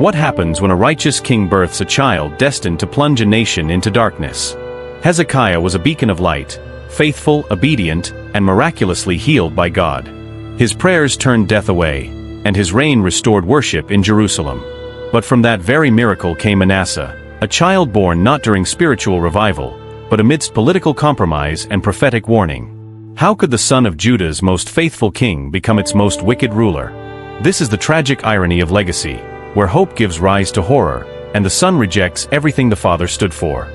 What happens when a righteous king births a child destined to plunge a nation into darkness? Hezekiah was a beacon of light, faithful, obedient, and miraculously healed by God. His prayers turned death away, and his reign restored worship in Jerusalem. But from that very miracle came Manasseh, a child born not during spiritual revival, but amidst political compromise and prophetic warning. How could the son of Judah's most faithful king become its most wicked ruler? This is the tragic irony of legacy, where hope gives rise to horror, and the son rejects everything the father stood for.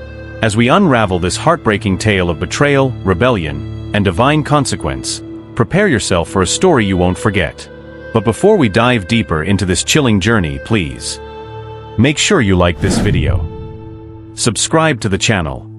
As we unravel this heartbreaking tale of betrayal, rebellion, and divine consequence, prepare yourself for a story you won't forget. But before we dive deeper into this chilling journey, please make sure you like this video, subscribe to the channel,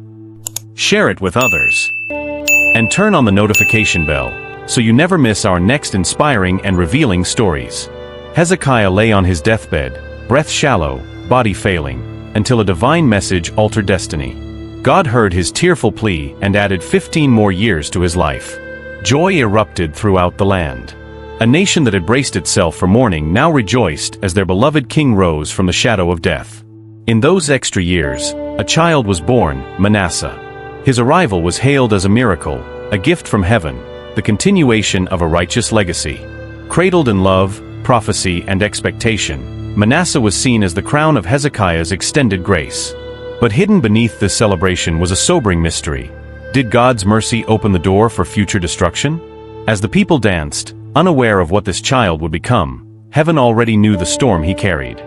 share it with others, and turn on the notification bell so you never miss our next inspiring and revealing stories. Hezekiah lay on his deathbed, breath shallow, body failing, until a divine message altered destiny. God heard his tearful plea and added 15 more years to his life. Joy erupted throughout the land. A nation that had braced itself for mourning now rejoiced as their beloved king rose from the shadow of death. In those extra years, a child was born, Manasseh. His arrival was hailed as a miracle, a gift from heaven, the continuation of a righteous legacy. Cradled in love, prophecy, and expectation, Manasseh was seen as the crown of Hezekiah's extended grace. But hidden beneath this celebration was a sobering mystery. Did God's mercy open the door for future destruction? As the people danced, unaware of what this child would become, heaven already knew the storm he carried.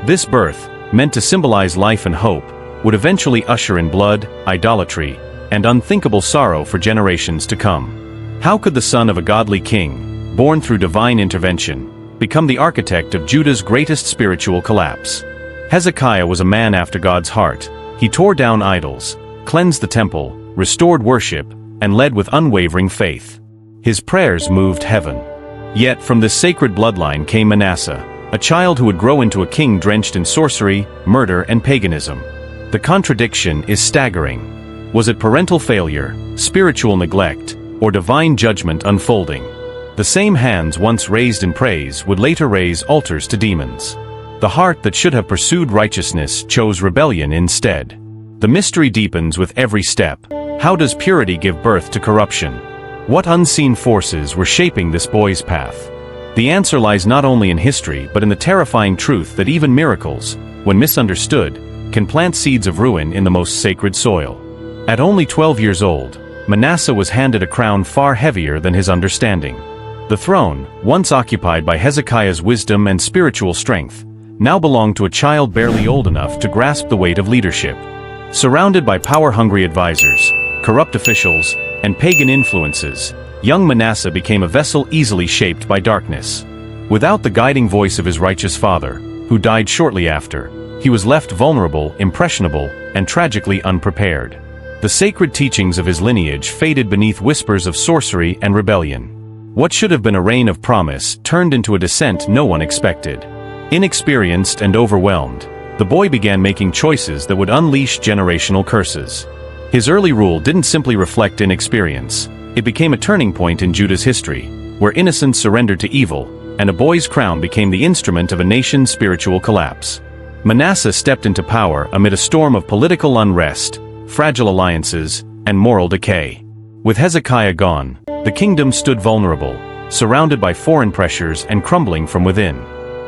This birth, meant to symbolize life and hope, would eventually usher in blood, idolatry, and unthinkable sorrow for generations to come. How could the son of a godly king, born through divine intervention, become the architect of Judah's greatest spiritual collapse? Hezekiah was a man after God's heart. He tore down idols, cleansed the temple, restored worship, and led with unwavering faith. His prayers moved heaven. Yet from this sacred bloodline came Manasseh, a child who would grow into a king drenched in sorcery, murder, and paganism. The contradiction is staggering. Was it parental failure, spiritual neglect, or divine judgment unfolding? The same hands once raised in praise would later raise altars to demons. The heart that should have pursued righteousness chose rebellion instead. The mystery deepens with every step. How does purity give birth to corruption? What unseen forces were shaping this boy's path? The answer lies not only in history but in the terrifying truth that even miracles, when misunderstood, can plant seeds of ruin in the most sacred soil. At only 12 years old, Manasseh was handed a crown far heavier than his understanding. The throne, once occupied by Hezekiah's wisdom and spiritual strength, now belonged to a child barely old enough to grasp the weight of leadership. Surrounded by power-hungry advisors, corrupt officials, and pagan influences, young Manasseh became a vessel easily shaped by darkness. Without the guiding voice of his righteous father, who died shortly after, he was left vulnerable, impressionable, and tragically unprepared. The sacred teachings of his lineage faded beneath whispers of sorcery and rebellion. What should have been a reign of promise turned into a descent no one expected. Inexperienced and overwhelmed, the boy began making choices that would unleash generational curses. His early rule didn't simply reflect inexperience. It became a turning point in Judah's history, where innocence surrendered to evil, and a boy's crown became the instrument of a nation's spiritual collapse. Manasseh stepped into power amid a storm of political unrest, fragile alliances, and moral decay. With Hezekiah gone, the kingdom stood vulnerable, surrounded by foreign pressures and crumbling from within.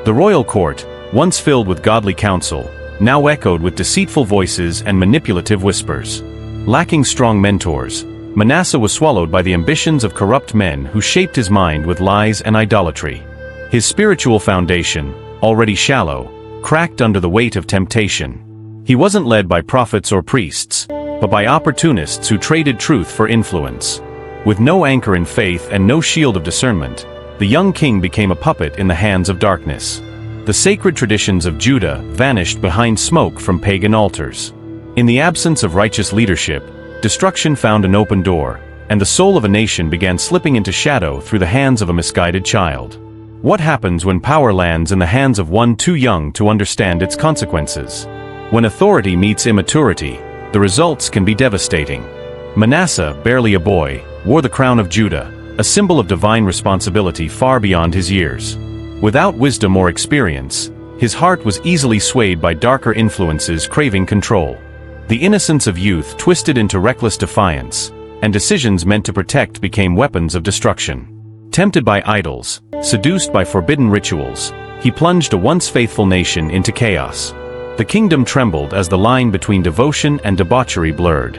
The royal court, once filled with godly counsel, now echoed with deceitful voices and manipulative whispers. Lacking strong mentors, Manasseh was swallowed by the ambitions of corrupt men who shaped his mind with lies and idolatry. His spiritual foundation, already shallow, cracked under the weight of temptation. He wasn't led by prophets or priests, but by opportunists who traded truth for influence. With no anchor in faith and no shield of discernment, the young king became a puppet in the hands of darkness. The sacred traditions of Judah vanished behind smoke from pagan altars. In the absence of righteous leadership, destruction found an open door, and the soul of a nation began slipping into shadow through the hands of a misguided child. What happens when power lands in the hands of one too young to understand its consequences? When authority meets immaturity, the results can be devastating. Manasseh, barely a boy, wore the crown of Judah, a symbol of divine responsibility far beyond his years. Without wisdom or experience, His heart was easily swayed by darker influences craving control. The innocence of youth twisted into reckless defiance, and decisions meant to protect became weapons of destruction. Tempted by idols, seduced by forbidden rituals, he plunged a once faithful nation into chaos. The kingdom trembled as the line between devotion and debauchery blurred.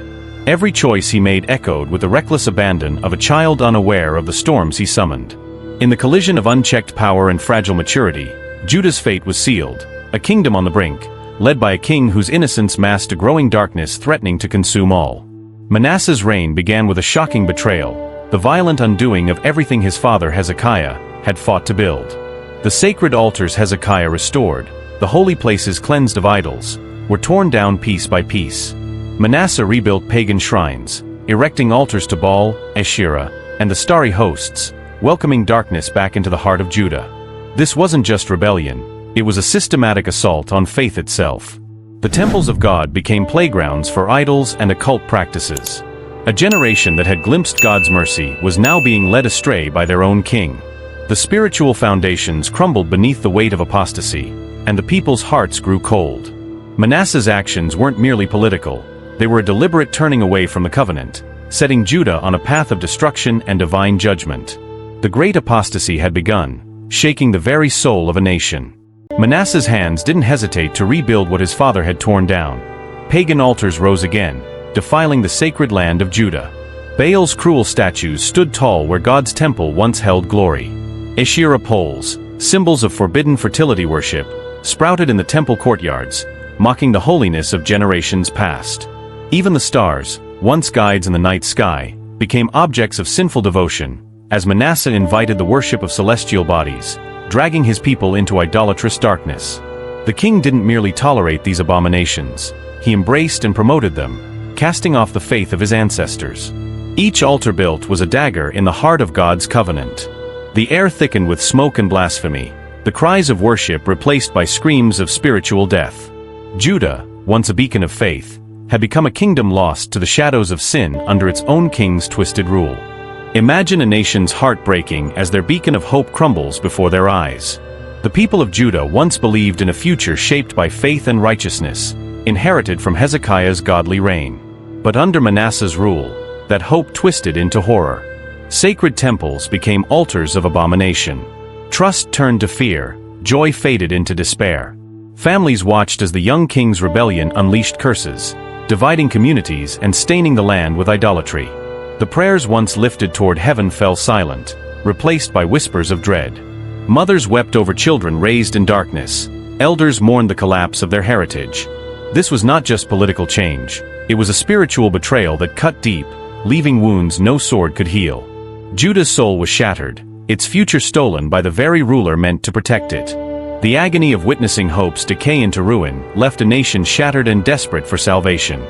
Every choice he made echoed with the reckless abandon of a child unaware of the storms he summoned. In the collision of unchecked power and fragile maturity, Judah's fate was sealed, a kingdom on the brink, led by a king whose innocence masked a growing darkness threatening to consume all. Manasseh's reign began with a shocking betrayal, the violent undoing of everything his father Hezekiah had fought to build. The sacred altars Hezekiah restored, the holy places cleansed of idols, were torn down piece by piece. Manasseh rebuilt pagan shrines, erecting altars to Baal, Asherah, and the starry hosts, welcoming darkness back into the heart of Judah. This wasn't just rebellion, it was a systematic assault on faith itself. The temples of God became playgrounds for idols and occult practices. A generation that had glimpsed God's mercy was now being led astray by their own king. The spiritual foundations crumbled beneath the weight of apostasy, and the people's hearts grew cold. Manasseh's actions weren't merely political, they were a deliberate turning away from the covenant, setting Judah on a path of destruction and divine judgment. The great apostasy had begun, shaking the very soul of a nation. Manasseh's hands didn't hesitate to rebuild what his father had torn down. Pagan altars rose again, defiling the sacred land of Judah. Baal's cruel statues stood tall where God's temple once held glory. Asherah poles, symbols of forbidden fertility worship, sprouted in the temple courtyards, mocking the holiness of generations past. Even the stars, once guides in the night sky, became objects of sinful devotion, as Manasseh invited the worship of celestial bodies, dragging his people into idolatrous darkness. The king didn't merely tolerate these abominations, he embraced and promoted them, casting off the faith of his ancestors. Each altar built was a dagger in the heart of God's covenant. The air thickened with smoke and blasphemy, the cries of worship replaced by screams of spiritual death. Judah, once a beacon of faith, had become a kingdom lost to the shadows of sin under its own king's twisted rule. Imagine a nation's heart breaking as their beacon of hope crumbles before their eyes. The people of Judah once believed in a future shaped by faith and righteousness, inherited from Hezekiah's godly reign. But under Manasseh's rule, that hope twisted into horror. Sacred temples became altars of abomination. Trust turned to fear, joy faded into despair. Families watched as the young king's rebellion unleashed curses, dividing communities and staining the land with idolatry. The prayers once lifted toward heaven fell silent, replaced by whispers of dread. Mothers wept over children raised in darkness. Elders mourned the collapse of their heritage. This was not just political change, it was a spiritual betrayal that cut deep, leaving wounds no sword could heal. Judah's soul was shattered, its future stolen by the very ruler meant to protect it. The agony of witnessing hopes decay into ruin left a nation shattered and desperate for salvation.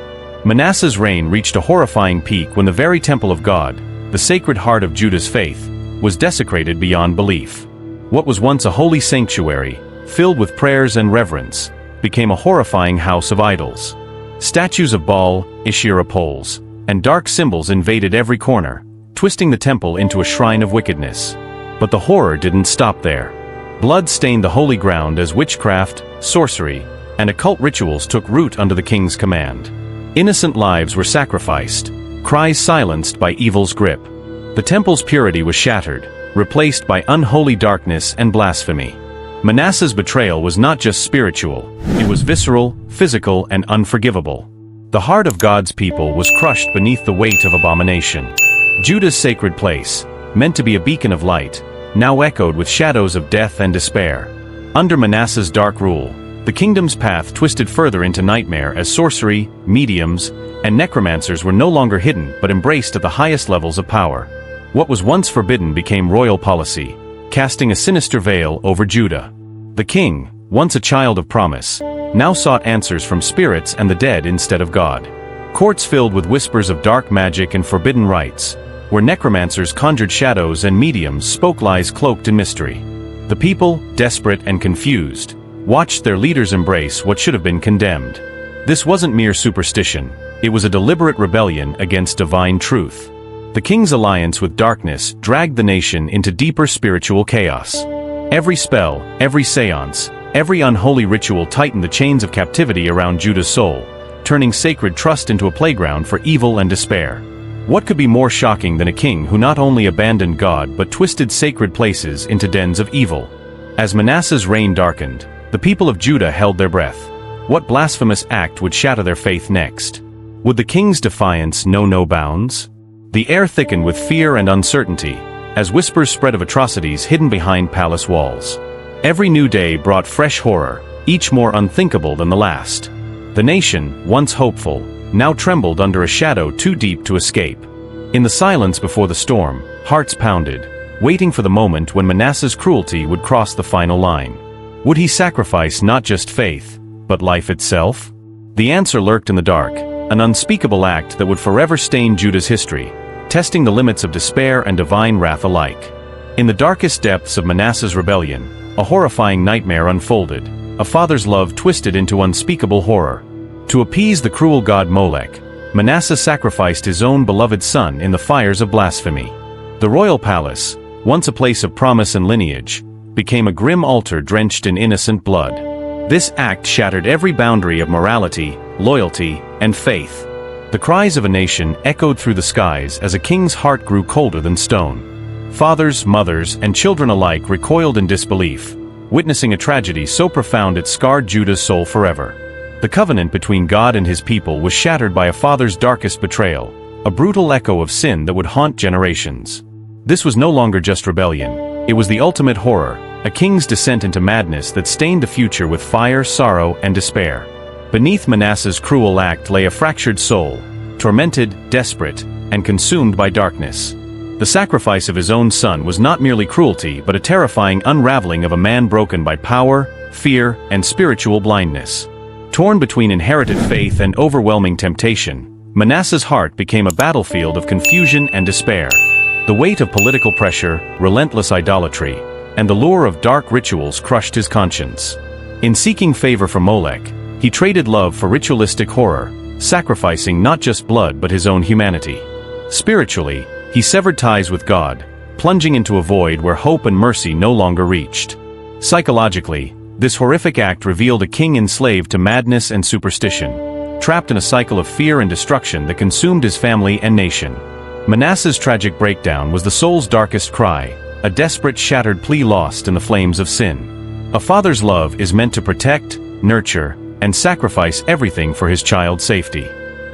Manasseh's reign reached a horrifying peak when the very temple of God, the sacred heart of Judah's faith, was desecrated beyond belief. What was once a holy sanctuary, filled with prayers and reverence, became a horrifying house of idols. Statues of Baal, Asherah poles, and dark symbols invaded every corner, twisting the temple into a shrine of wickedness. But the horror didn't stop there. Blood stained the holy ground as witchcraft, sorcery, and occult rituals took root under the king's command. Innocent lives were sacrificed, cries silenced by evil's grip. The temple's purity was shattered, replaced by unholy darkness and blasphemy. Manasseh's betrayal was not just spiritual, it was visceral, physical, and unforgivable. The heart of God's people was crushed beneath the weight of abomination. Judah's sacred place, meant to be a beacon of light, now echoed with shadows of death and despair. Under Manasseh's dark rule, the kingdom's path twisted further into nightmare as sorcery, mediums, and necromancers were no longer hidden but embraced at the highest levels of power. What was once forbidden became royal policy, casting a sinister veil over Judah. The king, once a child of promise, now sought answers from spirits and the dead instead of God. Courts filled with whispers of dark magic and forbidden rites, where necromancers conjured shadows and mediums spoke lies cloaked in mystery. The people, desperate and confused, watched their leaders embrace what should have been condemned. This wasn't mere superstition, it was a deliberate rebellion against divine truth. The king's alliance with darkness dragged the nation into deeper spiritual chaos. Every spell, every seance, Every unholy ritual tightened the chains of captivity around Judah's soul, turning sacred trust into a playground for evil and despair. What could be more shocking than a king who not only abandoned God but twisted sacred places into dens of evil? As Manasseh's reign darkened, the people of Judah held their breath. What blasphemous act would shatter their faith next? Would the king's defiance know no bounds? The air thickened with fear and uncertainty, as whispers spread of atrocities hidden behind palace walls. Every new day brought fresh horror, each more unthinkable than the last. The nation, once hopeful, now trembled under a shadow too deep to escape. In the silence before the storm, hearts pounded, waiting for the moment when Manasseh's cruelty would cross the final line. Would he sacrifice not just faith, but life itself? The answer lurked in the dark, an unspeakable act that would forever stain Judah's history, testing the limits of despair and divine wrath alike. In the darkest depths of Manasseh's rebellion, a horrifying nightmare unfolded, a father's love twisted into unspeakable horror. To appease the cruel god Molech, Manasseh sacrificed his own beloved son in the fires of blasphemy. The royal palace, once a place of promise and lineage, became a grim altar drenched in innocent blood. This act shattered every boundary of morality, loyalty, and faith. The cries of a nation echoed through the skies as a king's heart grew colder than stone. Fathers, mothers, and children alike recoiled in disbelief, witnessing a tragedy so profound it scarred Judah's soul forever. The covenant between God and his people was shattered by a father's darkest betrayal, a brutal echo of sin that would haunt generations. This was no longer just rebellion, it was the ultimate horror, a king's descent into madness that stained the future with fire, sorrow, and despair. Beneath Manasseh's cruel act lay a fractured soul, tormented, desperate, and consumed by darkness. The sacrifice of his own son was not merely cruelty but a terrifying unraveling of a man broken by power, fear, and spiritual blindness. Torn between inherited faith and overwhelming temptation, Manasseh's heart became a battlefield of confusion and despair. The weight of political pressure, relentless idolatry, and the lure of dark rituals crushed his conscience. In seeking favor from Molech, he traded love for ritualistic horror, sacrificing not just blood but his own humanity. Spiritually, he severed ties with God, plunging into a void where hope and mercy no longer reached. Psychologically, this horrific act revealed a king enslaved to madness and superstition, trapped in a cycle of fear and destruction that consumed his family and nation. Manasseh's tragic breakdown was the soul's darkest cry, a desperate, shattered plea lost in the flames of sin. A father's love is meant to protect, nurture, and sacrifice everything for his child's safety.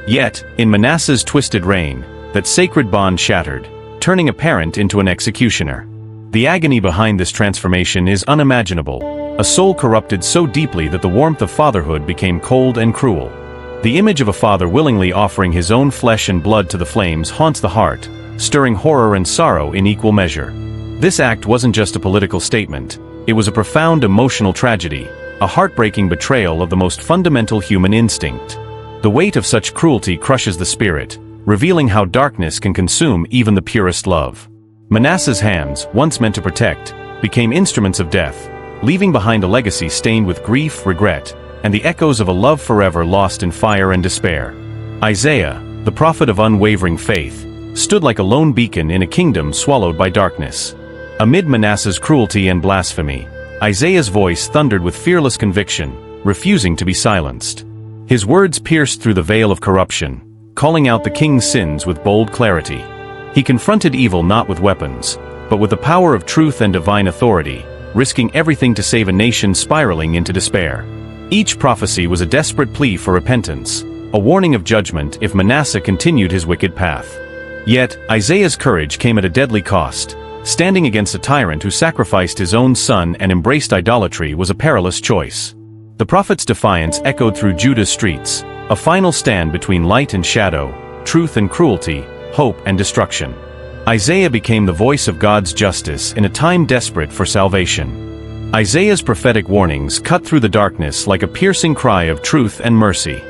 Yet, in Manasseh's twisted reign, that sacred bond shattered, turning a parent into an executioner. The agony behind this transformation is unimaginable, a soul corrupted so deeply that the warmth of fatherhood became cold and cruel. The image of a father willingly offering his own flesh and blood to the flames haunts the heart, stirring horror and sorrow in equal measure. This act wasn't just a political statement, it was a profound emotional tragedy, a heartbreaking betrayal of the most fundamental human instinct. The weight of such cruelty crushes the spirit, revealing how darkness can consume even the purest love. Manasseh's hands, once meant to protect, became instruments of death, leaving behind a legacy stained with grief, regret, and the echoes of a love forever lost in fire and despair. Isaiah, the prophet of unwavering faith, stood like a lone beacon in a kingdom swallowed by darkness. Amid Manasseh's cruelty and blasphemy, Isaiah's voice thundered with fearless conviction, refusing to be silenced. His words pierced through the veil of corruption, calling out the king's sins with bold clarity. He confronted evil not with weapons, but with the power of truth and divine authority, risking everything to save a nation spiraling into despair. Each prophecy was a desperate plea for repentance, a warning of judgment if Manasseh continued his wicked path. Yet, Isaiah's courage came at a deadly cost. Standing against a tyrant who sacrificed his own son and embraced idolatry was a perilous choice. The prophet's defiance echoed through Judah's streets, a final stand between light and shadow, truth and cruelty, hope and destruction. Isaiah became the voice of God's justice in a time desperate for salvation. Isaiah's prophetic warnings cut through the darkness like a piercing cry of truth and mercy.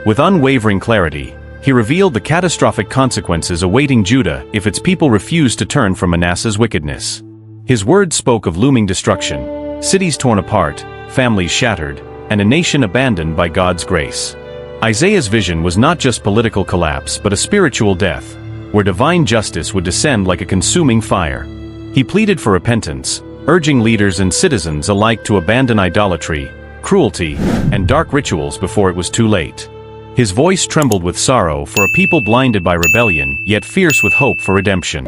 With unwavering clarity, he revealed the catastrophic consequences awaiting Judah if its people refused to turn from Manasseh's wickedness. His words spoke of looming destruction, cities torn apart, families shattered, and a nation abandoned by God's grace. Isaiah's vision was not just political collapse but a spiritual death, where divine justice would descend like a consuming fire. He pleaded for repentance, urging leaders and citizens alike to abandon idolatry, cruelty, and dark rituals before it was too late. His voice trembled with sorrow for a people blinded by rebellion, yet fierce with hope for redemption.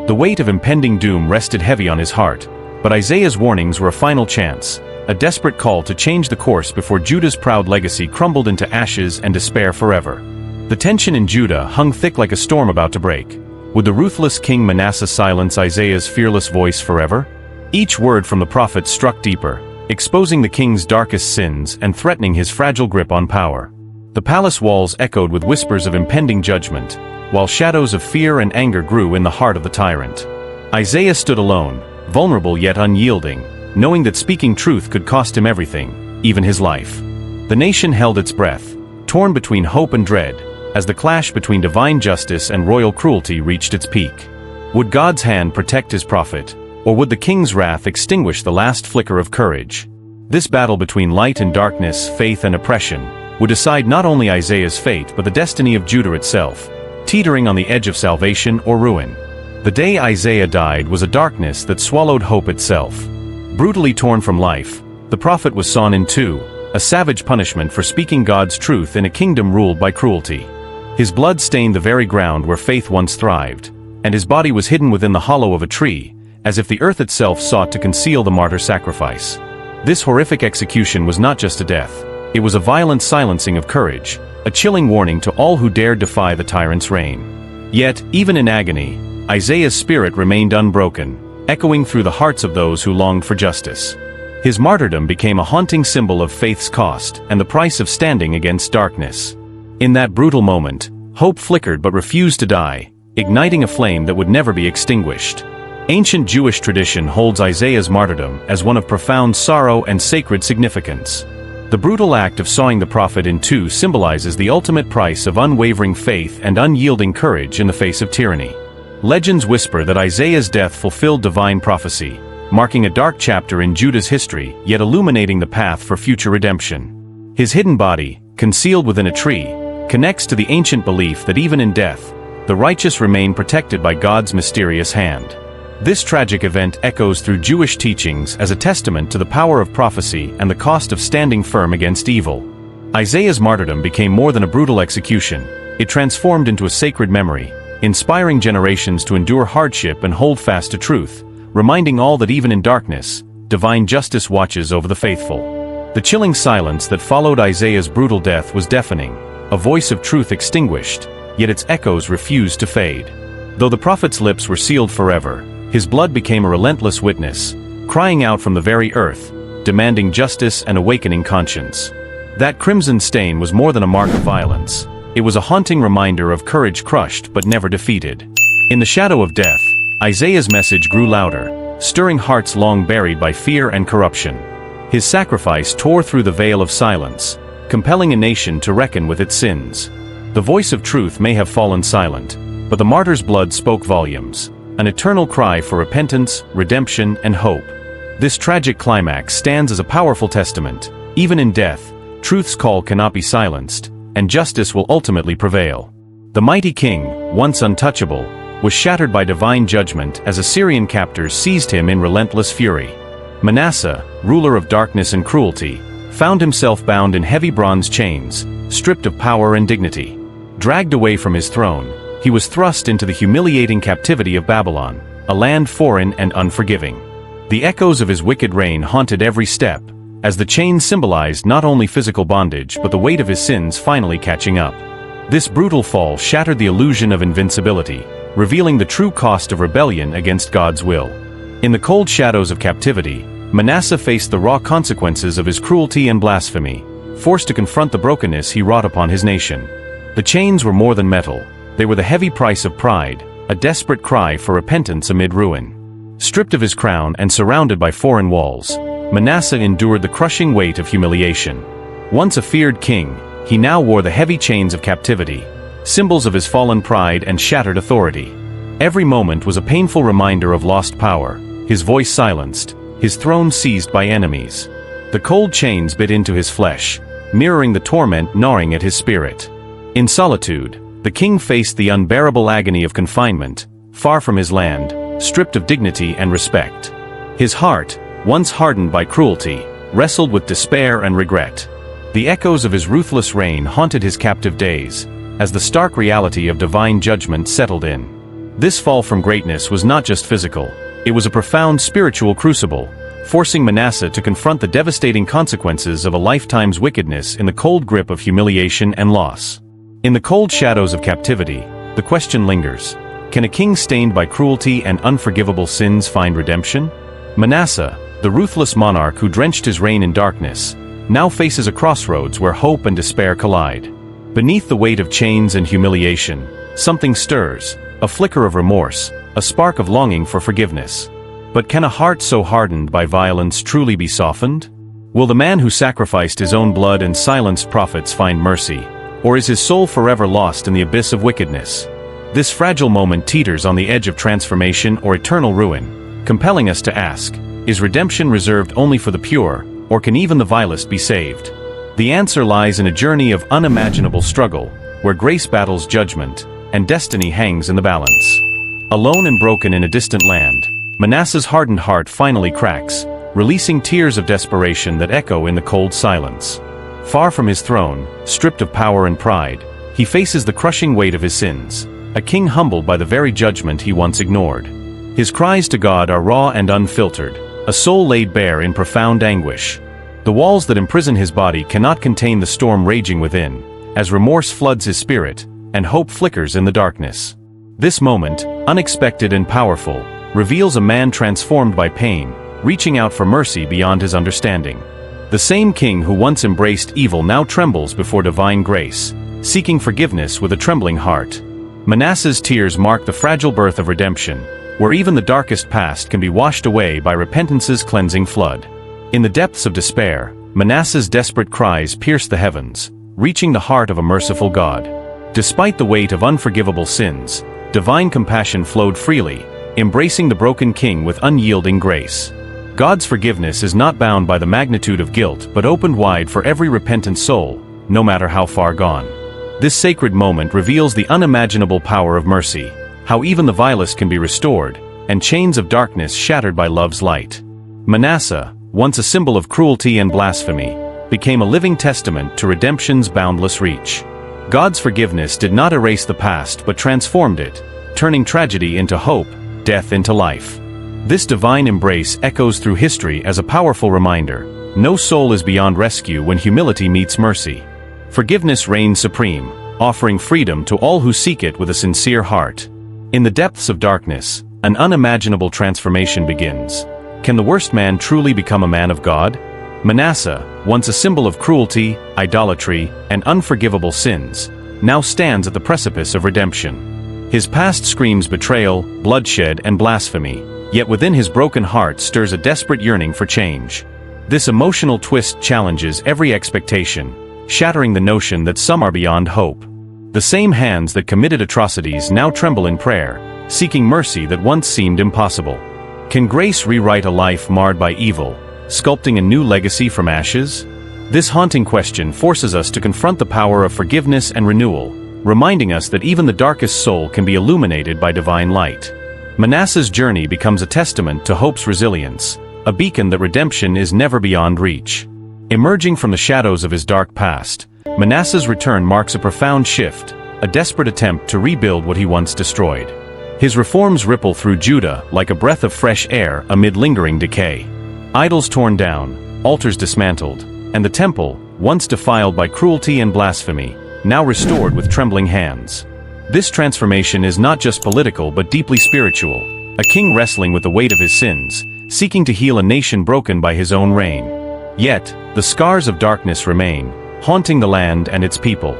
The weight of impending doom rested heavy on his heart, but Isaiah's warnings were a final chance, a desperate call to change the course before Judah's proud legacy crumbled into ashes and despair forever. The tension in Judah hung thick like a storm about to break. Would the ruthless King Manasseh silence Isaiah's fearless voice forever? Each word from the prophet struck deeper, exposing the king's darkest sins and threatening his fragile grip on power. The palace walls echoed with whispers of impending judgment, while shadows of fear and anger grew in the heart of the tyrant. Isaiah stood alone, vulnerable yet unyielding, knowing that speaking truth could cost him everything, even his life. The nation held its breath, torn between hope and dread, as the clash between divine justice and royal cruelty reached its peak. Would God's hand protect his prophet, or would the king's wrath extinguish the last flicker of courage? This battle between light and darkness, faith and oppression, would decide not only Isaiah's fate but the destiny of Judah itself, teetering on the edge of salvation or ruin. The day Isaiah died was a darkness that swallowed hope itself. Brutally torn from life, the prophet was sawn in two, a savage punishment for speaking God's truth in a kingdom ruled by cruelty. His blood stained the very ground where faith once thrived, and his body was hidden within the hollow of a tree, as if the earth itself sought to conceal the martyr sacrifice. This horrific execution was not just a death, it was a violent silencing of courage, a chilling warning to all who dared defy the tyrant's reign. Yet, even in agony, Isaiah's spirit remained unbroken, echoing through the hearts of those who longed for justice. His martyrdom became a haunting symbol of faith's cost and the price of standing against darkness. In that brutal moment, hope flickered but refused to die, igniting a flame that would never be extinguished. Ancient Jewish tradition holds Isaiah's martyrdom as one of profound sorrow and sacred significance. The brutal act of sawing the prophet in two symbolizes the ultimate price of unwavering faith and unyielding courage in the face of tyranny. Legends whisper that Isaiah's death fulfilled divine prophecy, marking a dark chapter in Judah's history yet illuminating the path for future redemption. His hidden body, concealed within a tree, connects to the ancient belief that even in death, the righteous remain protected by God's mysterious hand. This tragic event echoes through Jewish teachings as a testament to the power of prophecy and the cost of standing firm against evil. Isaiah's martyrdom became more than a brutal execution, it transformed into a sacred memory, inspiring generations to endure hardship and hold fast to truth, reminding all that even in darkness, divine justice watches over the faithful. The chilling silence that followed Isaiah's brutal death was deafening, a voice of truth extinguished, yet its echoes refused to fade. Though the prophet's lips were sealed forever, his blood became a relentless witness, crying out from the very earth, demanding justice and awakening conscience. That crimson stain was more than a mark of violence. It was a haunting reminder of courage crushed but never defeated. In the shadow of death, Isaiah's message grew louder, stirring hearts long buried by fear and corruption. His sacrifice tore through the veil of silence, compelling a nation to reckon with its sins. The voice of truth may have fallen silent, but the martyr's blood spoke volumes, an eternal cry for repentance, redemption, and hope. This tragic climax stands as a powerful testament. Even in death, truth's call cannot be silenced, and justice will ultimately prevail. The mighty king, once untouchable, was shattered by divine judgment as Assyrian captors seized him in relentless fury. Manasseh, ruler of darkness and cruelty, found himself bound in heavy bronze chains, stripped of power and dignity. Dragged away from his throne, he was thrust into the humiliating captivity of Babylon, a land foreign and unforgiving. The echoes of his wicked reign haunted every step, as the chains symbolized not only physical bondage but the weight of his sins finally catching up. This brutal fall shattered the illusion of invincibility, revealing the true cost of rebellion against God's will. In the cold shadows of captivity, Manasseh faced the raw consequences of his cruelty and blasphemy, forced to confront the brokenness he wrought upon his nation. The chains were more than metal, they were the heavy price of pride, a desperate cry for repentance amid ruin. Stripped of his crown and surrounded by foreign walls, Manasseh endured the crushing weight of humiliation. Once a feared king, he now wore the heavy chains of captivity, symbols of his fallen pride and shattered authority. Every moment was a painful reminder of lost power, his voice silenced, his throne seized by enemies. The cold chains bit into his flesh, mirroring the torment gnawing at his spirit. In solitude, the king faced the unbearable agony of confinement, far from his land, stripped of dignity and respect. His heart, once hardened by cruelty, wrestled with despair and regret. The echoes of his ruthless reign haunted his captive days, as the stark reality of divine judgment settled in. This fall from greatness was not just physical, it was a profound spiritual crucible, forcing Manasseh to confront the devastating consequences of a lifetime's wickedness in the cold grip of humiliation and loss. In the cold shadows of captivity, the question lingers: can a king stained by cruelty and unforgivable sins find redemption? Manasseh, the ruthless monarch who drenched his reign in darkness, now faces a crossroads where hope and despair collide. Beneath the weight of chains and humiliation, something stirs, a flicker of remorse, a spark of longing for forgiveness. But can a heart so hardened by violence truly be softened? Will the man who sacrificed his own blood and silenced prophets find mercy, or is his soul forever lost in the abyss of wickedness? This fragile moment teeters on the edge of transformation or eternal ruin, compelling us to ask, is redemption reserved only for the pure, or can even the vilest be saved? The answer lies in a journey of unimaginable struggle, where grace battles judgment, and destiny hangs in the balance. Alone and broken in a distant land, Manasseh's hardened heart finally cracks, releasing tears of desperation that echo in the cold silence. Far from his throne, stripped of power and pride, he faces the crushing weight of his sins, a king humbled by the very judgment he once ignored. His cries to God are raw and unfiltered, a soul laid bare in profound anguish. The walls that imprison his body cannot contain the storm raging within, as remorse floods his spirit, and hope flickers in the darkness. This moment, unexpected and powerful, reveals a man transformed by pain, reaching out for mercy beyond his understanding. The same king who once embraced evil now trembles before divine grace, seeking forgiveness with a trembling heart. Manasseh's tears mark the fragile birth of redemption, where even the darkest past can be washed away by repentance's cleansing flood. In the depths of despair, Manasseh's desperate cries pierce the heavens, reaching the heart of a merciful God. Despite the weight of unforgivable sins, divine compassion flowed freely, embracing the broken king with unyielding grace. God's forgiveness is not bound by the magnitude of guilt but opened wide for every repentant soul, no matter how far gone. This sacred moment reveals the unimaginable power of mercy, how even the vilest can be restored, and chains of darkness shattered by love's light. Manasseh, once a symbol of cruelty and blasphemy, became a living testament to redemption's boundless reach. God's forgiveness did not erase the past but transformed it, turning tragedy into hope, death into life. This divine embrace echoes through history as a powerful reminder: no soul is beyond rescue when humility meets mercy. Forgiveness reigns supreme, offering freedom to all who seek it with a sincere heart. In the depths of darkness, an unimaginable transformation begins. Can the worst man truly become a man of God? Manasseh, once a symbol of cruelty, idolatry, and unforgivable sins, now stands at the precipice of redemption. His past screams betrayal, bloodshed, and blasphemy, yet within his broken heart stirs a desperate yearning for change. This emotional twist challenges every expectation, shattering the notion that some are beyond hope. The same hands that committed atrocities now tremble in prayer, seeking mercy that once seemed impossible. Can grace rewrite a life marred by evil, sculpting a new legacy from ashes? This haunting question forces us to confront the power of forgiveness and renewal, reminding us that even the darkest soul can be illuminated by divine light. Manasseh's journey becomes a testament to hope's resilience, a beacon that redemption is never beyond reach. Emerging from the shadows of his dark past, Manasseh's return marks a profound shift, a desperate attempt to rebuild what he once destroyed. His reforms ripple through Judah like a breath of fresh air amid lingering decay. Idols torn down, altars dismantled, and the temple, once defiled by cruelty and blasphemy, now restored with trembling hands. This transformation is not just political but deeply spiritual, a king wrestling with the weight of his sins, seeking to heal a nation broken by his own reign. Yet, the scars of darkness remain, haunting the land and its people.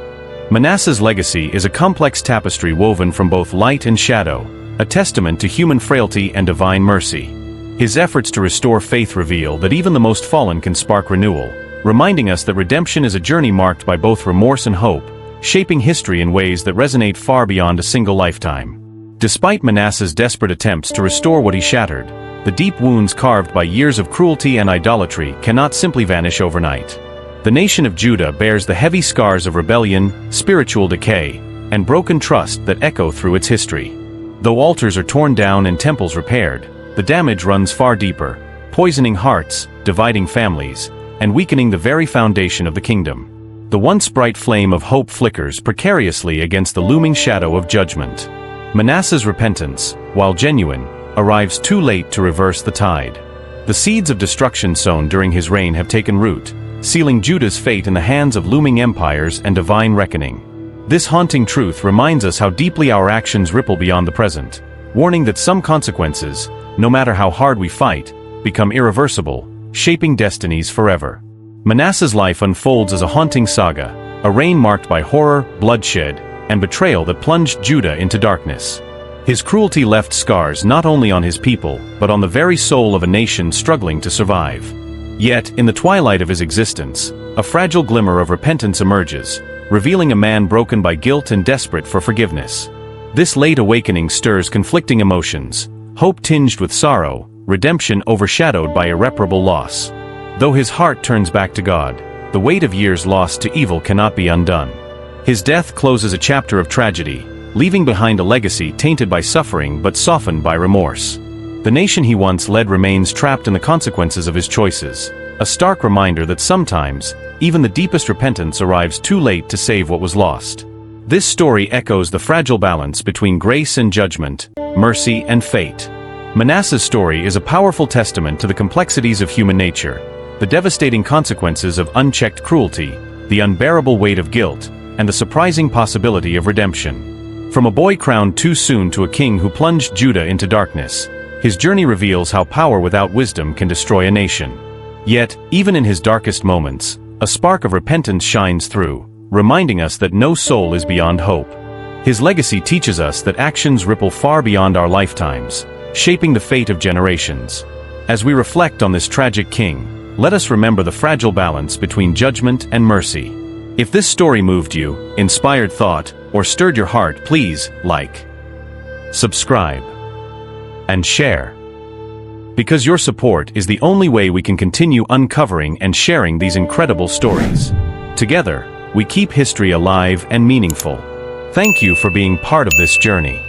Manasseh's legacy is a complex tapestry woven from both light and shadow, a testament to human frailty and divine mercy. His efforts to restore faith reveal that even the most fallen can spark renewal, reminding us that redemption is a journey marked by both remorse and hope, shaping history in ways that resonate far beyond a single lifetime. Despite Manasseh's desperate attempts to restore what he shattered, the deep wounds carved by years of cruelty and idolatry cannot simply vanish overnight. The nation of Judah bears the heavy scars of rebellion, spiritual decay, and broken trust that echo through its history. Though altars are torn down and temples repaired, the damage runs far deeper, poisoning hearts, dividing families, and weakening the very foundation of the kingdom. The once bright flame of hope flickers precariously against the looming shadow of judgment. Manasseh's repentance, while genuine, arrives too late to reverse the tide. The seeds of destruction sown during his reign have taken root, sealing Judah's fate in the hands of looming empires and divine reckoning. This haunting truth reminds us how deeply our actions ripple beyond the present, warning that some consequences, no matter how hard we fight, become irreversible, shaping destinies forever. Manasseh's life unfolds as a haunting saga, a reign marked by horror, bloodshed, and betrayal that plunged Judah into darkness. His cruelty left scars not only on his people, but on the very soul of a nation struggling to survive. Yet, in the twilight of his existence, a fragile glimmer of repentance emerges, revealing a man broken by guilt and desperate for forgiveness. This late awakening stirs conflicting emotions, hope tinged with sorrow, redemption overshadowed by irreparable loss. Though his heart turns back to God, the weight of years lost to evil cannot be undone. His death closes a chapter of tragedy, leaving behind a legacy tainted by suffering but softened by remorse. The nation he once led remains trapped in the consequences of his choices, a stark reminder that sometimes, even the deepest repentance arrives too late to save what was lost. This story echoes the fragile balance between grace and judgment, mercy and fate. Manasseh's story is a powerful testament to the complexities of human nature, the devastating consequences of unchecked cruelty, the unbearable weight of guilt, and the surprising possibility of redemption. From a boy crowned too soon to a king who plunged Judah into darkness, his journey reveals how power without wisdom can destroy a nation. Yet, even in his darkest moments, a spark of repentance shines through, reminding us that no soul is beyond hope. His legacy teaches us that actions ripple far beyond our lifetimes, shaping the fate of generations. As we reflect on this tragic king, let us remember the fragile balance between judgment and mercy. If this story moved you, inspired thought, or stirred your heart, please like, subscribe, and share. Because your support is the only way we can continue uncovering and sharing these incredible stories. Together, we keep history alive and meaningful. Thank you for being part of this journey.